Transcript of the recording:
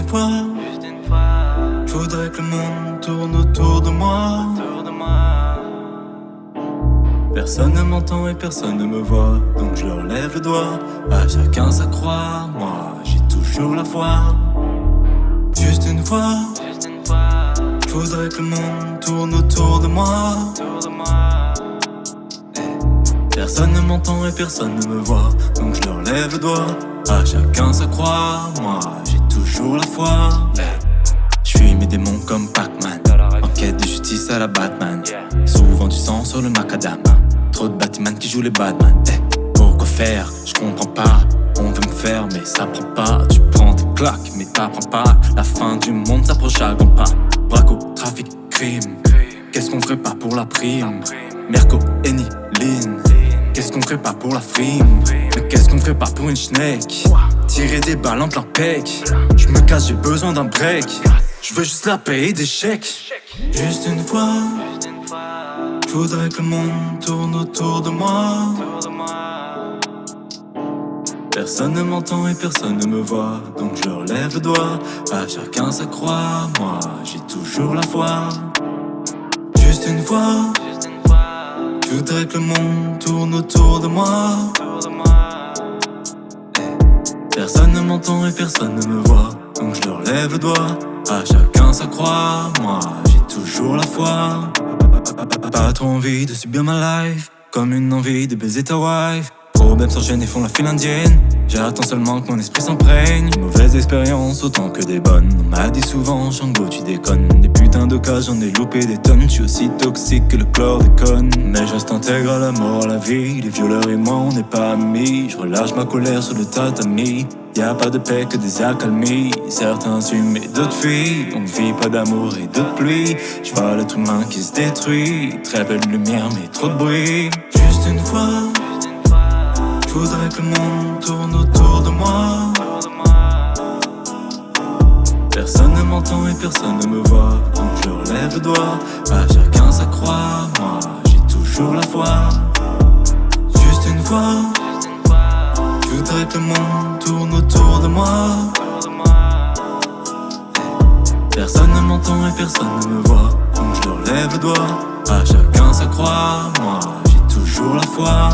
fois, je voudrais que le monde tourne autour de moi. Personne ne m'entend et personne ne me voit, donc je leur lève le doigt. À chacun sa croix, moi j'ai toujours la foi. Juste une fois, je voudrais que le monde tourne autour de moi. Personne ne m'entend et personne ne me voit, donc je leur lève le doigt. À chacun sa croix, moi j'ai toujours la foi. Je fuis mes démons comme Pac-Man, en quête de justice à la Batman. Souvent du sang sur le macadam, trop de Batman qui jouent les Batman. Pourquoi faire? Je comprends pas. On veut me faire mais ça prend pas. Tu prends tes claques mais t'apprends pas. La fin du monde s'approche à grands pas. Braco, trafic, crime. Qu'est-ce qu'on ferait pas pour la prime? Merco, Eni, Lynn. Qu'est-ce qu'on ferait pas pour la frime? Mais qu'est-ce qu'on ferait pas pour une schneck? Tirer des balles en plein pec. Je me casse, j'ai besoin d'un break. Je veux juste la paix et des chèques. Juste une fois, je voudrais que le monde tourne autour de moi. Personne ne m'entend et personne ne me voit, donc je leur lève le doigt. À chacun sa croix, moi j'ai toujours la foi. Juste une fois, je voudrais que le monde tourne autour de moi. Personne ne m'entend et personne ne me voit, donc je leur lève le doigt. À chacun sa croix, moi j'ai toujours la foi. Pas trop envie de subir ma life, comme une envie de baiser ta wife. Problèmes s'enchaînent et font la file indienne. J'attends seulement que mon esprit s'imprègne. Mauvaises expériences autant que des bonnes. On m'a dit souvent, Shango tu déconnes. Des putains d'occasions, j'en ai loupé des tonnes. Je suis aussi toxique que le chlordécone. Mais je reste intègre à la mort, à la vie. Les violeurs et moi on n'est pas amis. Je relâche ma colère sur le tatami. Y'a pas de paix que des accalmies. Certains suivent et d'autres fuient. On vit pas d'amour et d'autres pluies. Je vois l'être humain qui se détruit. Très peu de lumière mais trop de bruit. Juste une fois, je voudrais que le monde tourne autour de moi. Personne ne m'entend et personne ne me voit, donc je leur lève le doigt. À chacun sa croix, moi j'ai toujours la foi. Juste une fois, je voudrais que le monde tourne autour de moi. Personne ne m'entend et personne ne me voit, donc je leur lève le doigt. À chacun sa croix, moi j'ai toujours la foi.